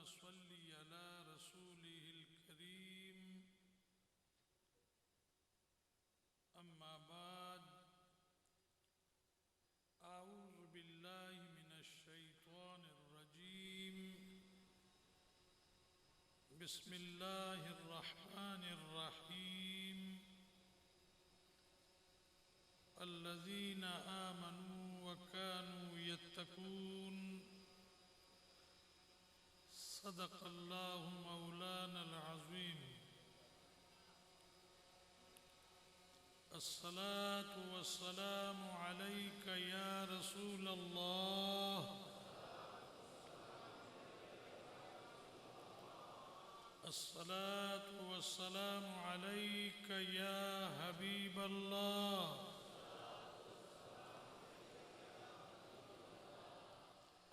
नसल्ली अला रसूलिहिल करीम अम्मा बाद अऊज़ु बिल्लाहि मिनश शैतानिर रजीम बिस्मिल्लाहिर रहमानिर रहीम अल्लज़ीना आमनू व कानू यत्तकून सदक़ल्लाहु मौलानल अज़ीम। अस्सलातु वस्सलामु अलैका या रसूलल्लाह अस्सलातु वस्सलामु अलैका या हबीबल्लाह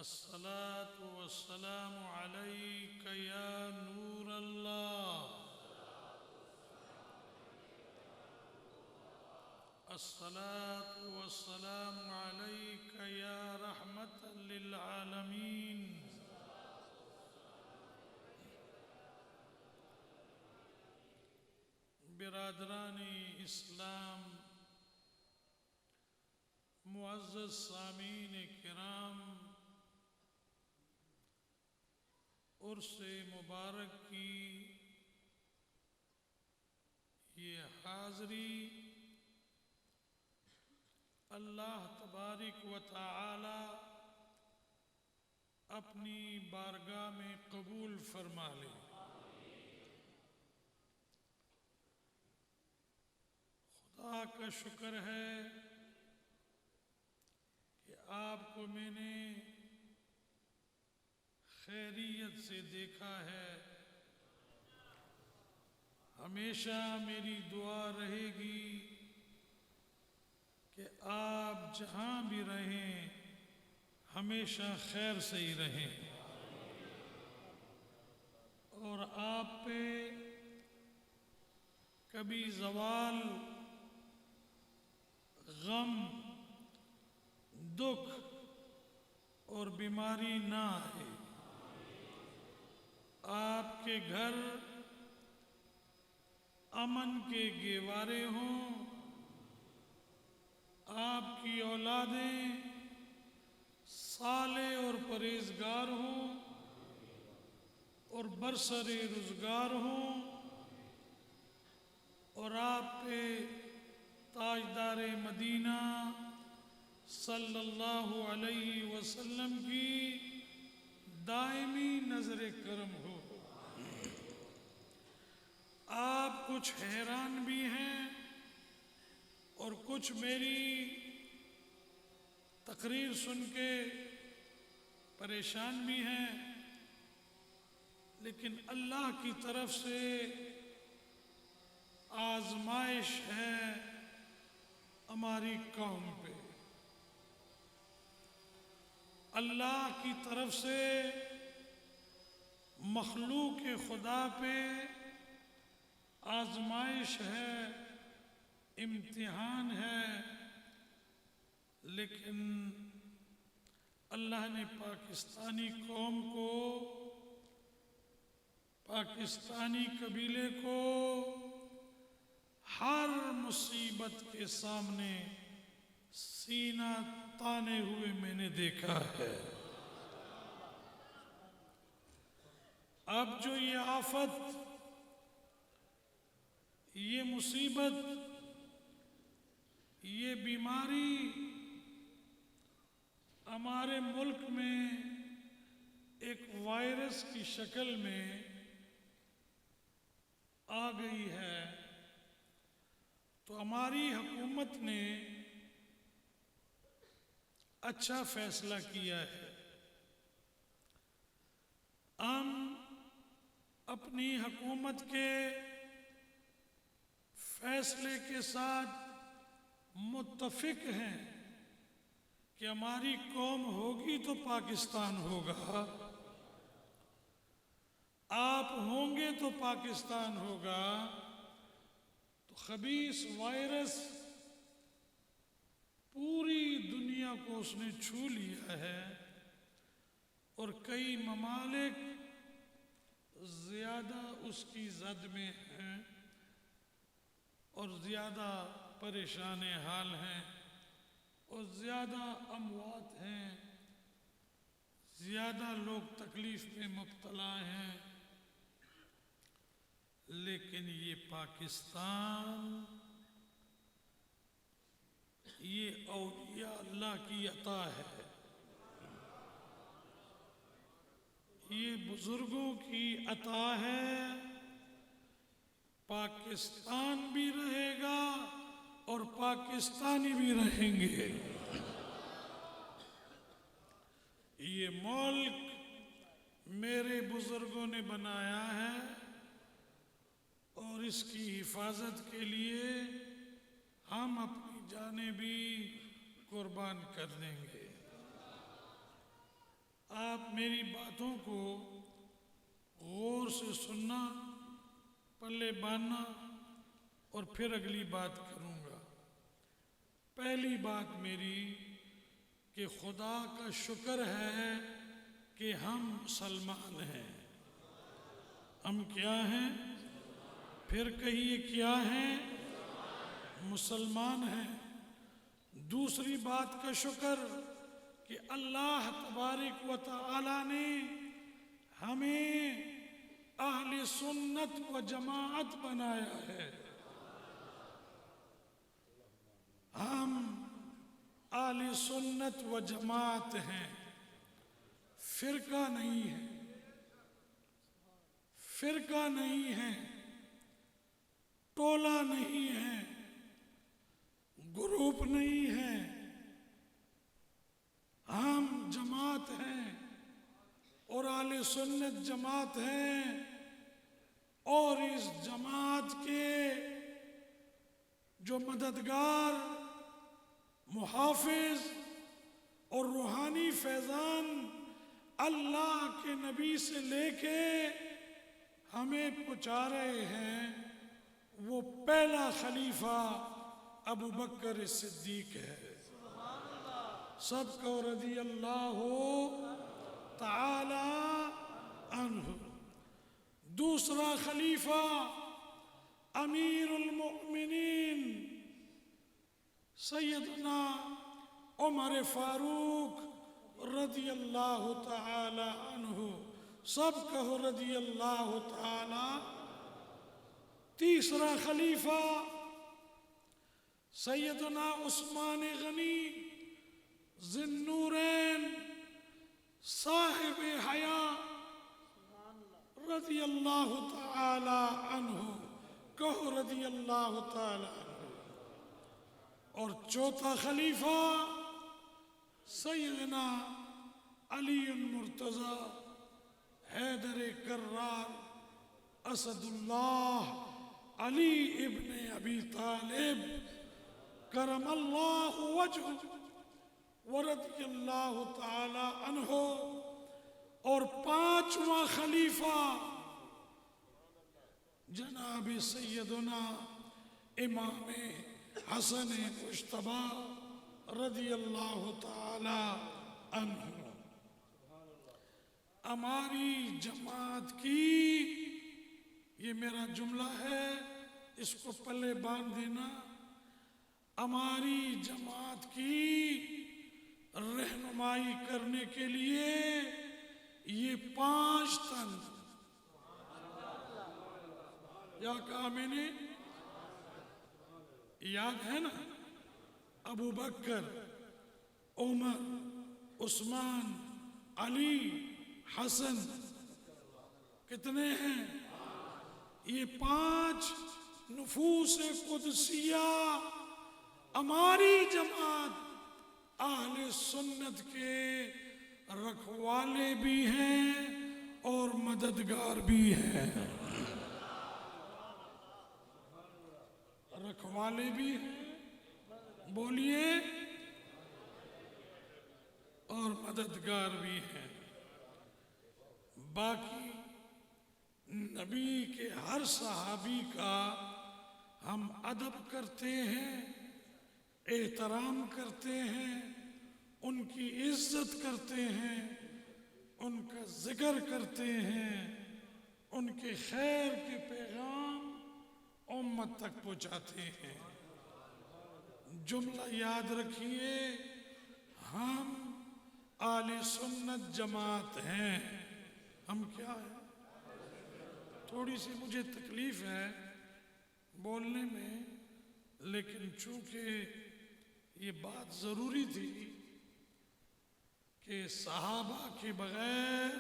अस्सलातु वस्सलामु अलैका या नूरल्लाह अस्सलातु वस्सलामु अलैका या रहमतल लिल आलमीन। बिरादरानी इस्लाम, मुअज़्ज़ज़ सामीन किराम, उर्से मुबारक की ये हाज़री अल्लाह तबारिक व तआला अपनी बारगाह में कबूल फरमा ले। खुदा का शुक्र है कि आपको मैंने खैरियत से देखा है। हमेशा मेरी दुआ रहेगी कि आप जहाँ भी रहें हमेशा खैर से ही रहें और आप पे कभी ज़वाल, गम, दुख और बीमारी ना आए। आपके घर अमन के गेवारे हों, आपकी औलादें साले और परहेज़गार हों और बरसरे रुज़गार हों और आप पे ताजदार मदीना सल्लल्लाहु अलैहि वसल्लम की दायमी नज़र करम हो। आप कुछ हैरान भी हैं और कुछ मेरी तकरीर सुन के परेशान भी हैं, लेकिन अल्लाह की तरफ से आजमाइश है हमारी कौम पे। अल्लाह की तरफ से मखलूक खुदा पे आजमाइश है, इम्तिहान है। लेकिन अल्लाह ने पाकिस्तानी कौम को, पाकिस्तानी कबीले को हर मुसीबत के सामने सीना ताने हुए मैंने देखा है। अब जो ये आफत, ये मुसीबत, ये बीमारी हमारे मुल्क में एक वायरस की शक्ल में आ गई है, तो हमारी हुकूमत ने अच्छा फैसला किया है। हम अपनी हुकूमत के फैसले के साथ मुत्तफिक हैं कि हमारी कौम होगी तो पाकिस्तान होगा, आप होंगे तो पाकिस्तान होगा। तो खबीस वायरस पूरी दुनिया को उसने छू लिया है और कई ममालिक ज़्यादा उसकी जद में हैं और ज़्यादा परेशान हाल हैं और ज़्यादा अमवात हैं, ज़्यादा लोग तकलीफ़ में मुब्तला हैं। लेकिन ये पाकिस्तान, ये औलिया अल्लाह की अता है, ये बुजुर्गों की अता है। पाकिस्तान भी रहेगा और पाकिस्तानी भी रहेंगे। ये मुल्क मेरे बुजुर्गों ने बनाया है और इसकी हिफाजत के लिए हम अपनी जानें भी कुर्बान कर देंगे। आप मेरी बातों को गौर से सुनना, पल्ले बांधना और फिर अगली बात करूंगा। पहली बात मेरी कि खुदा का शुक्र है कि हम मुसलमान हैं। हम क्या हैं? फिर कहिए क्या हैं? मुसलमान हैं। दूसरी बात का शुक्र कि अल्लाह तबारक व तआला ने हमें अहले सुन्नत व जमाअत बनाया है। हम अहले सुन्नत व जमाअत हैं, फिरका नहीं है, फिरका नहीं है, टोला नहीं है, ग्रुप नहीं है। हम जमात हैं और आले सुन्नत जमात हैं और इस जमात के जो मददगार, मुहाफिज और रूहानी फैजान अल्लाह के नबी से लेके हमें पहुँचा रहे हैं, वो पहला खलीफा अबू बकर सिद्दीक है। सबको रज़ी अल्लाह ताला अन्हु। दूसरा खलीफा अमीरुल मोमिनीन सैयदना उमर फारूक रज़ी अल्लाह ताला अन्हु। सब कहो रज़ी अल्लाह ताला। तीसरा खलीफा सैयदना उस्मान गनी ज़िन्नूरैन साहिब हया रज़ी अल्लाह ताला अन्हु। कहो रज़ी अल्लाह ताला अन्हु। और चौथा खलीफा सैयदना अली मुर्तज़ा हैदर कर्रार असदुल्लाह अली इब्ने अबी तालिब करमल्लाहु वजहु वरदियल्लाहु ताला अन्हु। और पांचवा खलीफा जनाब सैयदना इमाम हसन मुश्तबा रदियल्लाहु ताला अन्हु। हमारी जमात की, ये मेरा जुमला है, इसको पल्ले बांध देना। हमारी जमात की रहनुमाई करने के लिए ये 5 तन, या कहा मैंने, याद है ना? अबू बकर, उमर, उस्मान, अली, हसन, कितने हैं? ये 5 नुफूस कुदसिया हमारी जमात अहले सुन्नत के रखवाले भी हैं और मददगार भी हैं। रखवाले भी हैं, बोलिए, और मददगार भी हैं। बाकी नबी के हर सहाबी का हम अदब करते हैं, एहतराम करते हैं, उनकी इज्जत करते हैं, उनका जिक्र करते हैं, उनके खैर के पैगाम उम्मत तक पहुंचाते हैं। जुमला याद रखिए, हम आले सुन्नत जमात हैं। हम क्या है? थोड़ी सी मुझे तकलीफ है बोलने में, लेकिन चूंकि ये बात जरूरी थी कि सहाबा के बगैर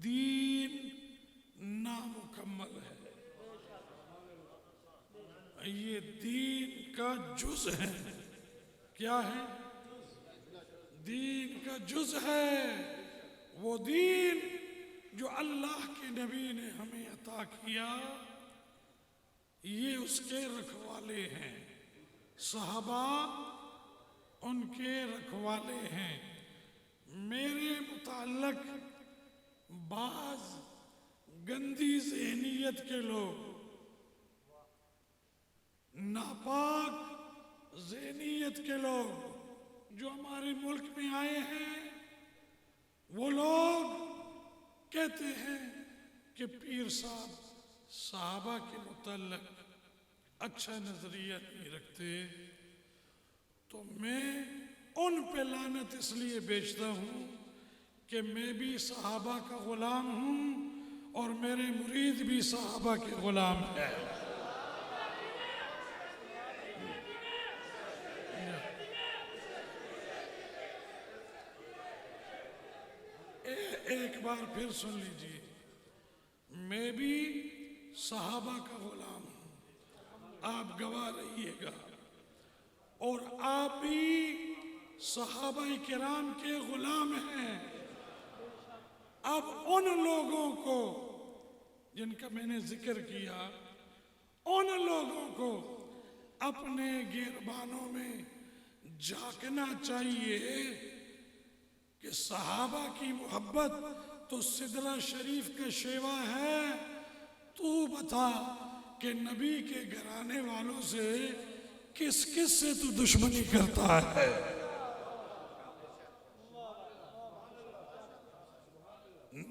दीन नामुकम्मल है। ये दीन का जुज है। क्या है? दीन का जुज है। वो दीन जो अल्लाह के नबी ने हमें अता किया, ये उसके रखवाले हैं। सहाबा उनके रखवाले हैं। मेरे मुताल्लक बाज गंदी ज़हनियत के लोग, नापाक ज़हनियत के लोग जो हमारे मुल्क में आए हैं, वो लोग कहते हैं कि पीर साहब सहाबा के मुताल्लिक़ अच्छा नजरिया नहीं रखते। तो मैं उन पे लानत इसलिए बेचता हूँ कि मैं भी सहाबा का गुलाम हूँ और मेरे मुरीद भी सहाबा के गुलाम हैं। एक बार फिर सुन लीजिए, मैं भी सहाबा का गुलाम हूँ, आप गवाह रहिएगा। और आप भी सहाबा किराम के गुलाम हैं। अब उन लोगों को जिनका मैंने जिक्र किया, उन लोगों को अपने गिरबानों में झांकना चाहिए कि सहाबा की मोहब्बत तो सिदरा शरीफ का शेवा है। तू बता कि नबी के घराने वालों से किस किस से तू दुश्मनी करता है?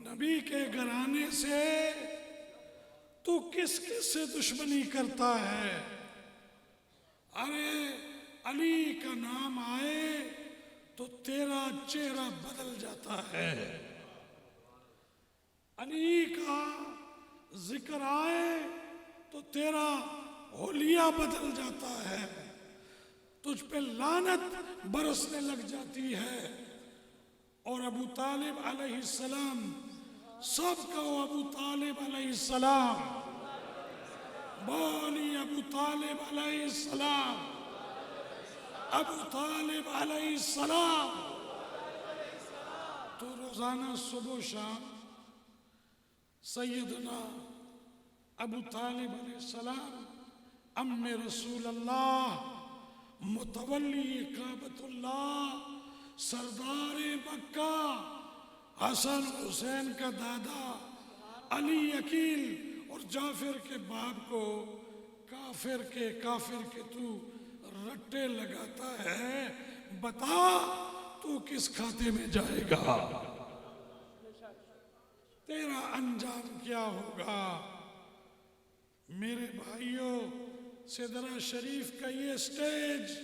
नबी के घराने से तू किस किस से दुश्मनी करता है? अरे अली का नाम आए तो तेरा चेहरा बदल जाता है। अली का जिक्र आए तो तेरा होलिया बदल जाता है। तुझ पे लानत बरसने लग जाती है। और अबू तालिब अलैहिस्सलाम, सब कहो अबू तालिब अलैहिस्सलाम, बोली अबू तालिब अलैहिस्सलाम, अबू तालिब अलैहिस्सलाम। तो रोजाना सुबह शाम सैयदना अबू तालिब अलैहिस्सलाम, अम्मे रसूल अल्लाह, मुतवल्ली काबतुल्लाह, सरदार मक्का, हसन हुसैन का दादा, अली अकील और जाफर के बाप को काफिर के तू रट्टे लगाता है। बता तू किस खाते में जाएगा? तेरा अंजाम क्या होगा? मेरे भाइयों, सिदरा शरीफ का ये स्टेज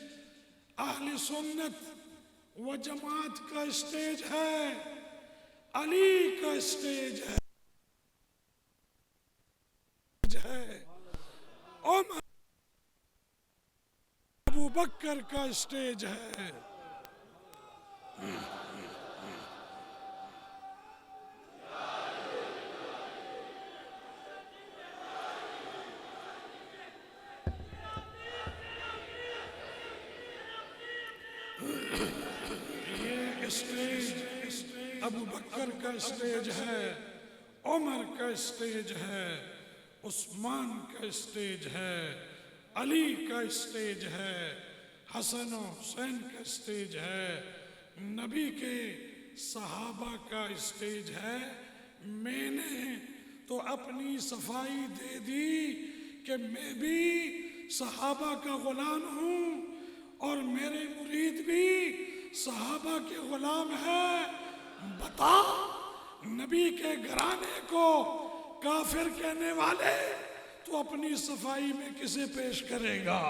अहले सुन्नत व जमात का स्टेज है, अली का स्टेज है, उमर अबू बकर का स्टेज है। स्टेज अबू बकर का स्टेज है, उमर का स्टेज है, उस्मान का स्टेज है, अली का स्टेज है, हसन हुसैन का स्टेज है, नबी के सहाबा का स्टेज है। मैंने तो अपनी सफाई दे दी कि मैं भी सहाबा का गुलाम हूँ और मेरे मुरीद भी सहाबा के गुलाम है। बता, नबी के घराने को काफिर कहने वाले, तो अपनी सफाई में किसे पेश करेगा?